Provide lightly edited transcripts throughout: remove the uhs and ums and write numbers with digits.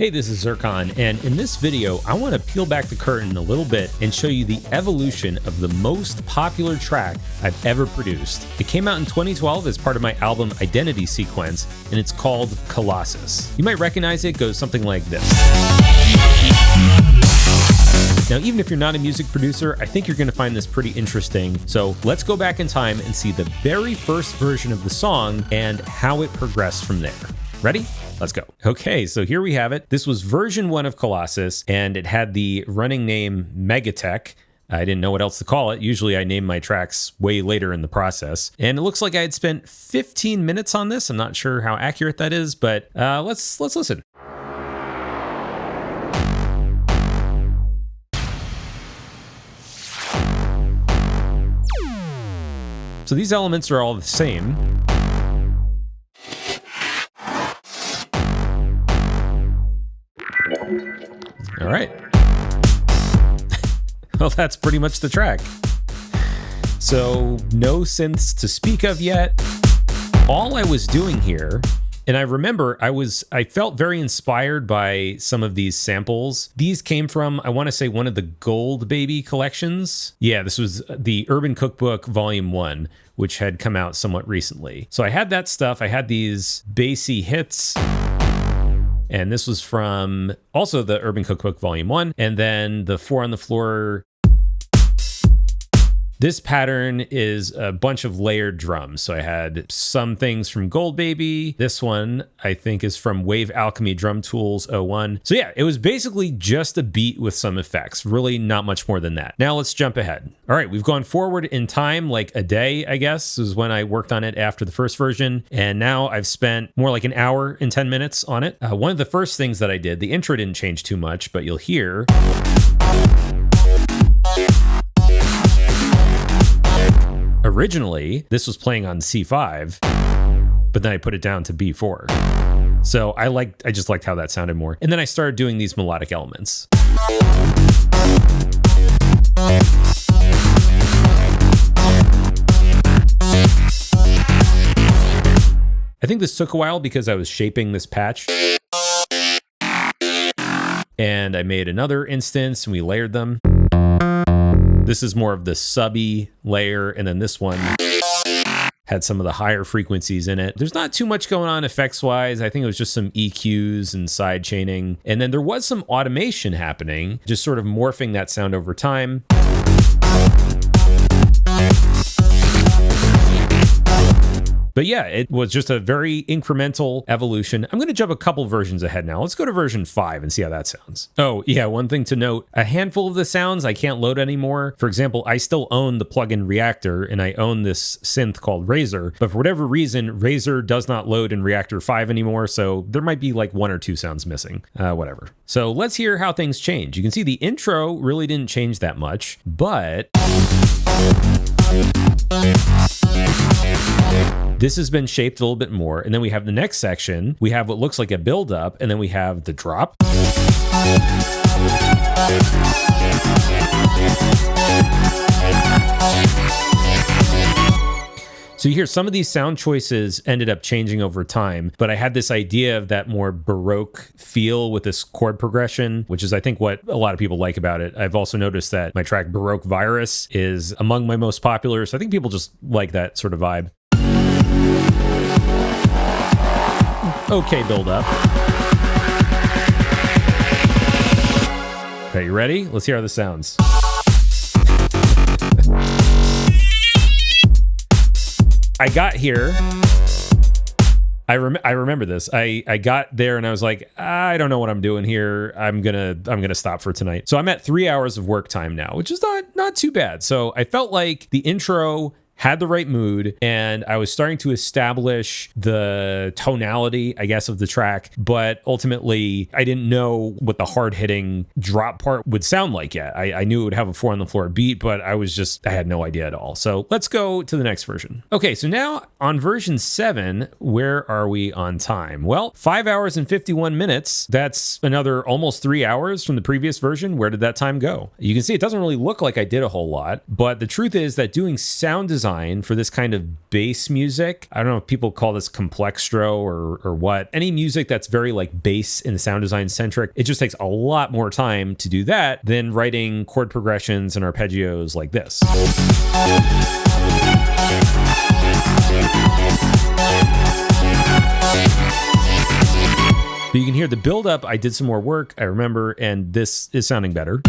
Hey, this is Zircon, and in this video, I want to peel back the curtain a little bit and show you the evolution of the most popular track I've ever produced. It came out in 2012 as part of my album Identity Sequence, and it's called Colossus. You might recognize it, goes something like this. Now, even if you're not a music producer, I think you're going to find this pretty interesting. So let's go back in time and see the very first version of the song and how it progressed from there. Ready? Let's go. Okay, so here we have it. This was version 1 of Colossus, and it had the running name Megatech. I didn't know what else to call it. Usually I name my tracks way later in the process. And it looks like I had spent 15 minutes on this. I'm not sure how accurate that is, but let's listen. So these elements are all the same. All right. Well, that's pretty much the track. So no synths to speak of yet. All I was doing here, and I remember I felt very inspired by some of these samples. These came from, I want to say, one of the Gold Baby collections. Yeah, this was the Urban Cookbook Volume 1, which had come out somewhat recently. So I had that stuff. I had these bassy hits. And this was from also the Urban Cookbook Volume 1. And then the 4 on the Floor. This pattern is a bunch of layered drums. So I had some things from Gold Baby. This one, I think, is from Wave Alchemy Drum Tools 01. So yeah, it was basically just a beat with some effects. Really not much more than that. Now let's jump ahead. All right, we've gone forward in time, like a day, I guess, is when I worked on it after the first version. And now I've spent more like an hour and 10 minutes on it. One of the first things that I did, the intro didn't change too much, but you'll hear. Originally, this was playing on C5, but then I put it down to B4. So I just liked how that sounded more. And then I started doing these melodic elements. I think this took a while because I was shaping this patch. And I made another instance and we layered them. This is more of the subby layer, and then this one had some of the higher frequencies in it. There's not too much going on effects-wise. I think it was just some EQs and side chaining. And then there was some automation happening, just sort of morphing that sound over time. But yeah, it was just a very incremental evolution. I'm going to jump a couple versions ahead now. Let's go to version 5 and see how that sounds. Oh, yeah, one thing to note, a handful of the sounds I can't load anymore. For example, I still own the plugin Reactor, and I own this synth called Razor. But for whatever reason, Razor does not load in Reactor 5 anymore, so there might be like 1 or 2 sounds missing. Whatever. So let's hear how things change. You can see the intro really didn't change that much, but this has been shaped a little bit more. And then we have the next section. We have what looks like a build-up, and then we have the drop. So you hear some of these sound choices ended up changing over time, but I had this idea of that more Baroque feel with this chord progression, which is, I think, what a lot of people like about it. I've also noticed that my track Baroque Virus is among my most popular, so I think people just like that sort of vibe. Okay, build up. Okay, you ready? Let's hear how this sounds. I got here. I remember this. I got there and I was like, I don't know what I'm doing here. I'm gonna stop for tonight. So I'm at 3 hours of work time now, which is not too bad. So I felt like the intro had the right mood, and I was starting to establish the tonality, I guess, of the track, but ultimately I didn't know what the hard-hitting drop part would sound like yet. I knew it would have a 4 on the floor beat, but I had no idea at all. So let's go to the next version. Okay, so now on version 7, where are we on time? Well, 5 hours and 51 minutes. That's another almost 3 hours from the previous version. Where did that time go? You can see it doesn't really look like I did a whole lot, but the truth is that doing sound design design for this kind of bass music. I don't know if people call this complextro or what. Any music that's very like bass and sound design centric, it just takes a lot more time to do that than writing chord progressions and arpeggios like this. But you can hear the buildup. I did some more work, I remember, and this is sounding better.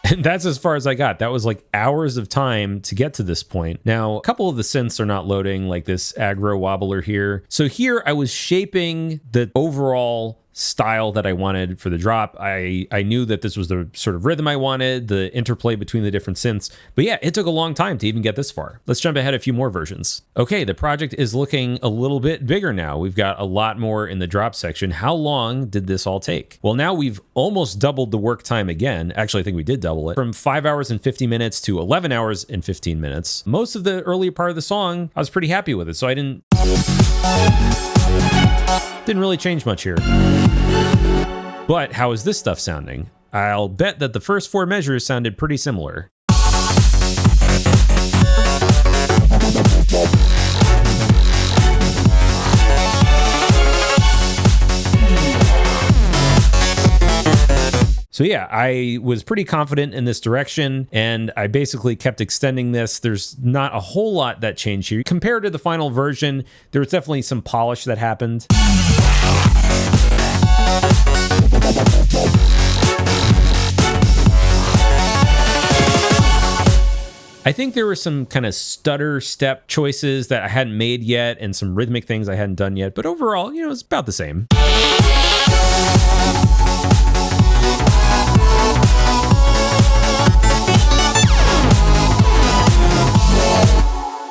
And that's as far as I got. That was like hours of time to get to this point. Now, a couple of the synths are not loading, like this aggro wobbler here. So here I was shaping the overall style that I wanted for the drop. I knew that this was the sort of rhythm I wanted, the interplay between the different synths. But yeah, it took a long time to even get this far. Let's jump ahead a few more versions. Okay, the project is looking a little bit bigger now. We've got a lot more in the drop section. How long did this all take? Well, now we've almost doubled the work time again. Actually, I think we did double it. From 5 hours and 50 minutes to 11 hours and 15 minutes. Most of the earlier part of the song, I was pretty happy with it. So I didn't really change much here. But how is this stuff sounding? I'll bet that the first 4 measures sounded pretty similar. So yeah, I was pretty confident in this direction, and I basically kept extending this. There's not a whole lot that changed here. Compared to the final version, there was definitely some polish that happened. I think there were some kind of stutter step choices that I hadn't made yet and some rhythmic things I hadn't done yet, but overall, you know, it's about the same.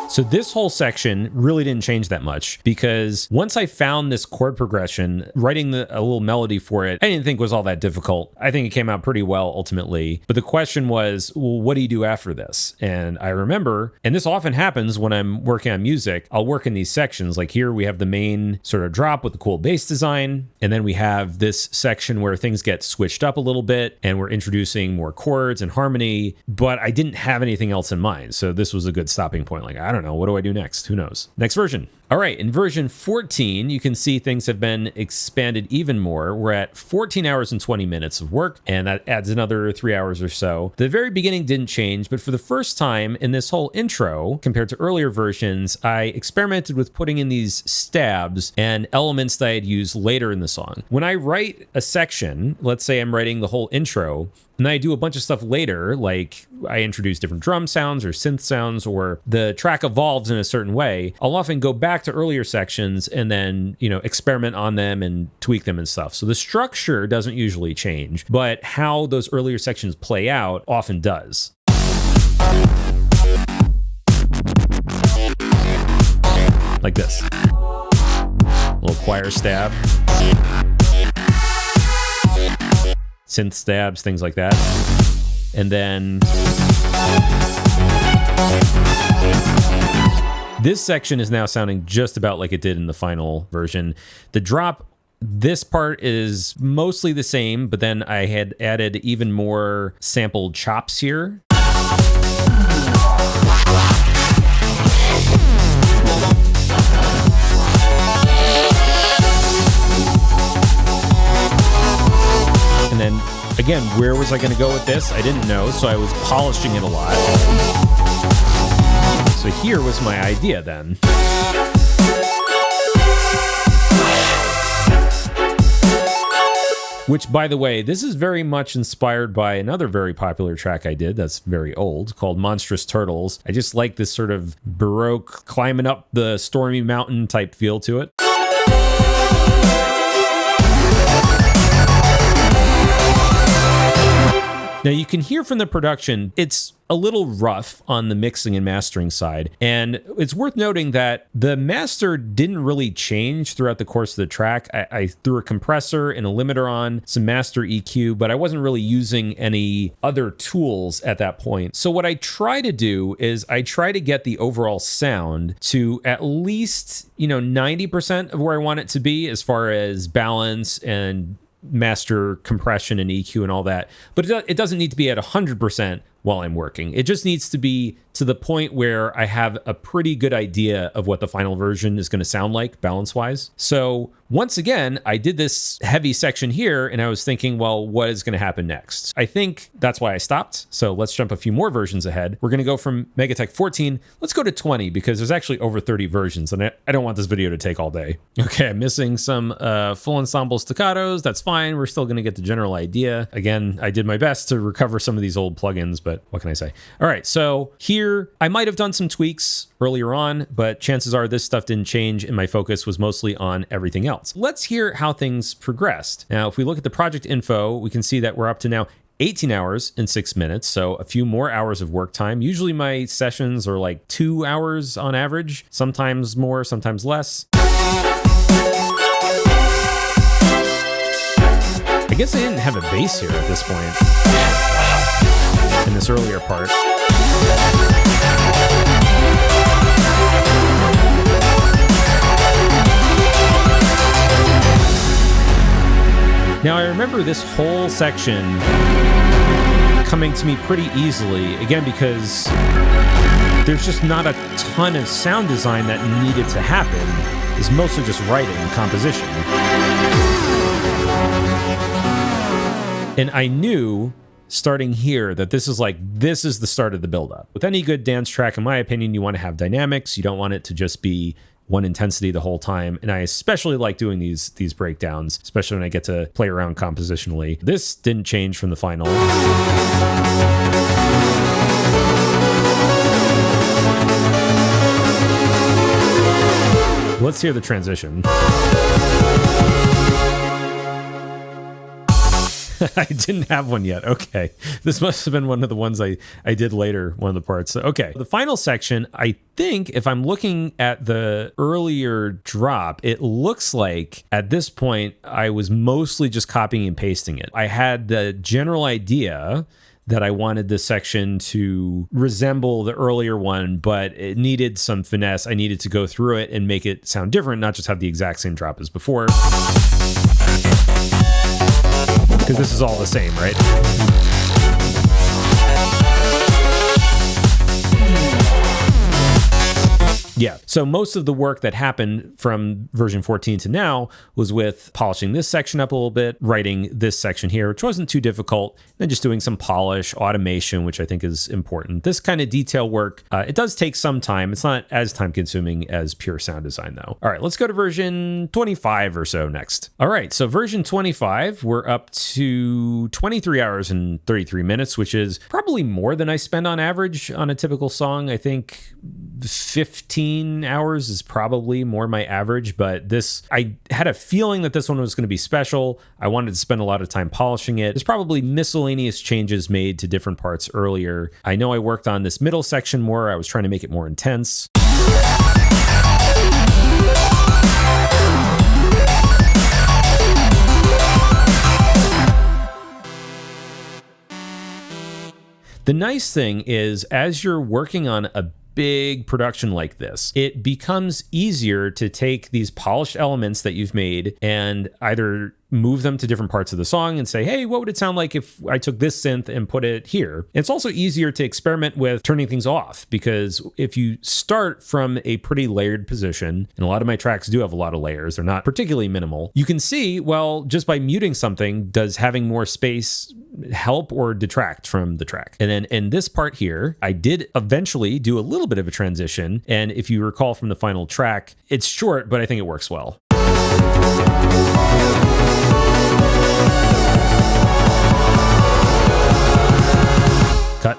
So this whole section really didn't change that much, because once I found this chord progression, writing a little melody for it, I didn't think was all that difficult. I think it came out pretty well ultimately. But the question was, well, what do you do after this? And I remember, and this often happens when I'm working on music, I'll work in these sections. Like here we have the main sort of drop with the cool bass design. And then we have this section where things get switched up a little bit and we're introducing more chords and harmony, but I didn't have anything else in mind. So this was a good stopping point. Like, I don't know, what do I do next? Who knows? Next version. All right, in version 14, you can see things have been expanded even more. We're at 14 hours and 20 minutes of work, and that adds another 3 hours or so. The very beginning didn't change, but for the first time in this whole intro, compared to earlier versions, I experimented with putting in these stabs and elements that I'd use later in the song. When I write a section, let's say I'm writing the whole intro, and then I do a bunch of stuff later, like I introduce different drum sounds or synth sounds, or the track evolves in a certain way, I'll often go back to earlier sections and then, you know, experiment on them and tweak them and stuff. So the structure doesn't usually change, but how those earlier sections play out often does. Like this. Little choir stab. Synth stabs, things like that. And then this section is now sounding just about like it did in the final version. The drop, this part is mostly the same, but then I had added even more sampled chops here. And then again, where was I going to go with this? I didn't know, so I was polishing it a lot. So here was my idea then. Which, by the way, this is very much inspired by another very popular track I did that's very old called Monstrous Turtles. I just like this sort of Baroque climbing up the stormy mountain type feel to it. Now you can hear from the production, it's a little rough on the mixing and mastering side. And it's worth noting that the master didn't really change throughout the course of the track. I threw a compressor and a limiter on, some master EQ, but I wasn't really using any other tools at that point. So what I try to do is I try to get the overall sound to at least, 90% of where I want it to be as far as balance and master compression and EQ and all that. But it doesn't need to be at 100% while I'm working. It just needs to be to the point where I have a pretty good idea of what the final version is going to sound like balance-wise. So once again, I did this heavy section here and I was thinking, well, what is going to happen next? I think that's why I stopped. So let's jump a few more versions ahead. We're going to go from Megatech 14. Let's go to 20 because there's actually over 30 versions and I don't want this video to take all day. Okay, I'm missing some full ensemble staccatos. That's fine. We're still going to get the general idea. Again, I did my best to recover some of these old plugins, but what can I say? All right, so here I might have done some tweaks earlier on, but chances are this stuff didn't change and my focus was mostly on everything else. Let's hear how things progressed. Now, if we look at the project info, we can see that we're up to now 18 hours and 6 minutes, so a few more hours of work time. Usually my sessions are like 2 hours on average, sometimes more, sometimes less. I guess I didn't have a bass here at this point in this earlier part. Now I remember this whole section coming to me pretty easily, again, because there's just not a ton of sound design that needed to happen. It's mostly just writing and composition. And I knew starting here that this is the start of the buildup. With any good dance track, in my opinion, you want to have dynamics. You don't want it to just be one intensity the whole time. And I especially like doing these breakdowns, especially when I get to play around compositionally. This didn't change from the final. Let's hear the transition. I didn't have one yet. Okay. This must have been one of the ones I did later, one of the parts. Okay. The final section, I think if I'm looking at the earlier drop, it looks like at this point, I was mostly just copying and pasting it. I had the general idea that I wanted this section to resemble the earlier one, but it needed some finesse. I needed to go through it and make it sound different, not just have the exact same drop as before. Because this is all the same, right? Yeah, so most of the work that happened from version 14 to now was with polishing this section up a little bit, writing this section here, which wasn't too difficult, then just doing some polish, automation, which I think is important. This kind of detail work, it does take some time. It's not as time consuming as pure sound design though. All right, let's go to version 25 or so next. All right, so version 25, we're up to 23 hours and 33 minutes, which is probably more than I spend on average on a typical song. I think 15 hours is probably more my average, but I had a feeling that this one was going to be special. I wanted to spend a lot of time polishing it. There's probably miscellaneous changes made to different parts earlier. I know I worked on this middle section more. I was trying to make it more intense. The nice thing is, as you're working on a big production like this, it becomes easier to take these polished elements that you've made and either move them to different parts of the song and say, hey, what would it sound like if I took this synth and put it here? It's also easier to experiment with turning things off, because if you start from a pretty layered position, and a lot of my tracks do have a lot of layers, they're not particularly minimal, you can see, well, just by muting something, does having more space help or detract from the track? And then in this part here, I did eventually do a little bit of a transition. And if you recall from the final track, it's short, but I think it works well. Cut.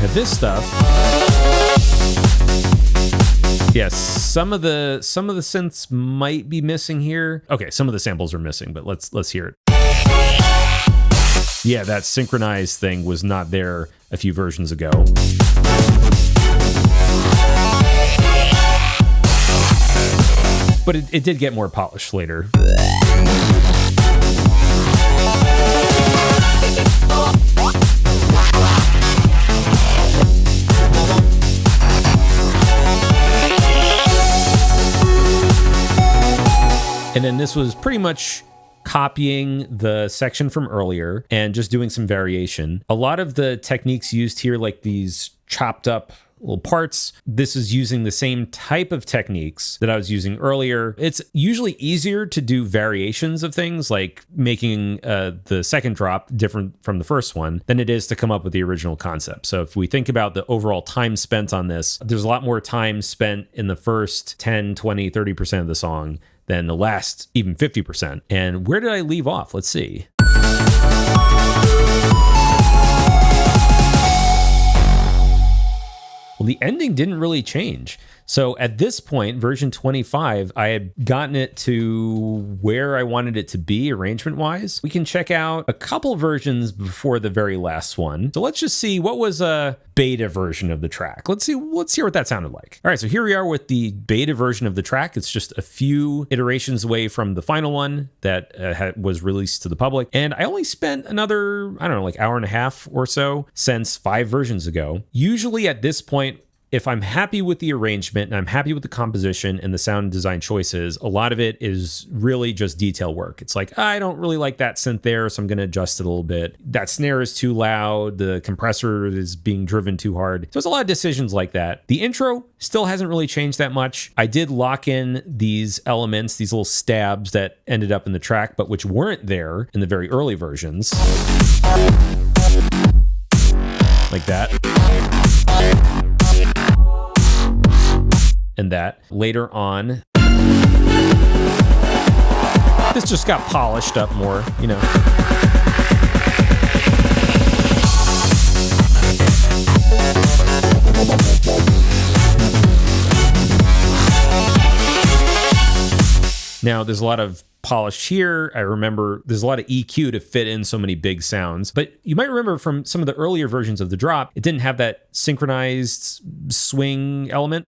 Now this stuff, yes, Some of the synths might be missing here. Okay, some of the samples are missing, but let's hear it. Yeah, that synchronized thing was not there a few versions ago. But it did get more polished later. And then this was pretty much copying the section from earlier and just doing some variation. A lot of the techniques used here, like these chopped up little parts, this is using the same type of techniques that I was using earlier. It's usually easier to do variations of things, like making the second drop different from the first one, than it is to come up with the original concept. So if we think about the overall time spent on this, there's a lot more time spent in the first 10, 20, 30% of the song than the last even 50%. And where did I leave off? Let's see. Well, the ending didn't really change. So at this point, version 25, I had gotten it to where I wanted it to be arrangement-wise. We can check out a couple versions before the very last one. So let's just see what was a beta version of the track. Let's hear what that sounded like. All right, so here we are with the beta version of the track. It's just a few iterations away from the final one that was released to the public. And I only spent another, I don't know, like hour and a half or so since 5 versions ago. Usually at this point, if I'm happy with the arrangement and I'm happy with the composition and the sound design choices, a lot of it is really just detail work. It's like, I don't really like that synth there, so I'm going to adjust it a little bit. That snare is too loud. The compressor is being driven too hard. So it's a lot of decisions like that. The intro still hasn't really changed that much. I did lock in these elements, these little stabs that ended up in the track, but which weren't there in the very early versions. Like that. And that later on, this just got polished up more, you know. Now, there's a lot of polish here. I remember there's a lot of EQ to fit in so many big sounds, but you might remember from some of the earlier versions of the drop, it didn't have that synchronized swing element.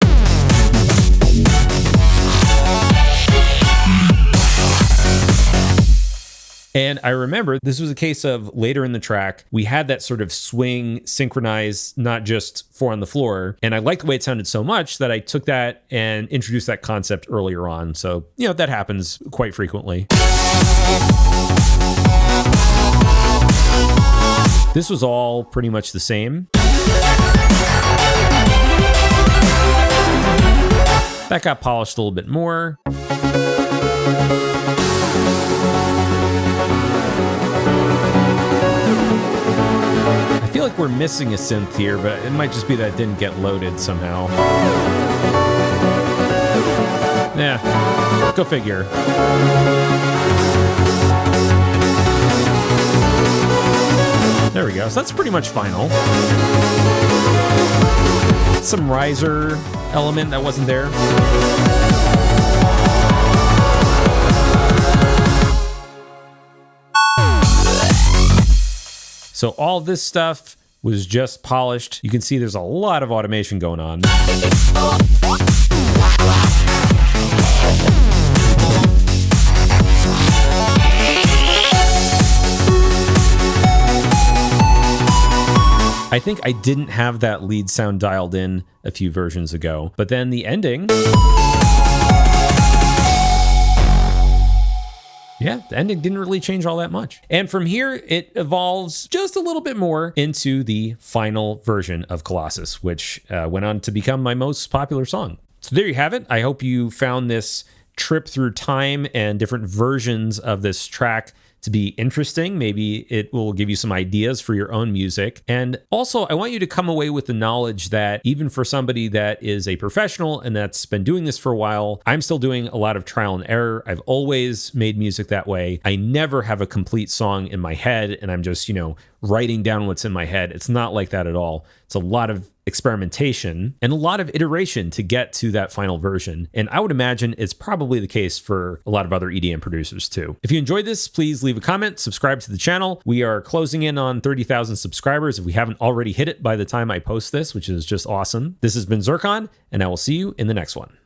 And I remember this was a case of later in the track, we had that sort of swing synchronized, not just 4 on the floor. And I liked the way it sounded so much that I took that and introduced that concept earlier on. So, you know, that happens quite frequently. This was all pretty much the same. That got polished a little bit more. I feel like we're missing a synth here, but it might just be that it didn't get loaded somehow. Yeah, go figure. There we go. So that's pretty much final. Some riser element that wasn't there. So all this stuff was just polished. You can see there's a lot of automation going on. I think I didn't have that lead sound dialed in a few versions ago, but then the ending... Yeah, the ending didn't really change all that much. And from here, it evolves just a little bit more into the final version of Colossus, which went on to become my most popular song. So there you have it. I hope you found this trip through time and different versions of this track to be interesting. Maybe it will give you some ideas for your own music. And also, I want you to come away with the knowledge that even for somebody that is a professional and that's been doing this for a while, I'm still doing a lot of trial and error. I've always made music that way. I never have a complete song in my head and I'm just, writing down what's in my head. It's not like that at all. It's a lot of experimentation and a lot of iteration to get to that final version. And I would imagine it's probably the case for a lot of other EDM producers too. If you enjoyed this, please leave a comment, subscribe to the channel. We are closing in on 30,000 subscribers if we haven't already hit it by the time I post this, which is just awesome. This has been Zircon, and I will see you in the next one.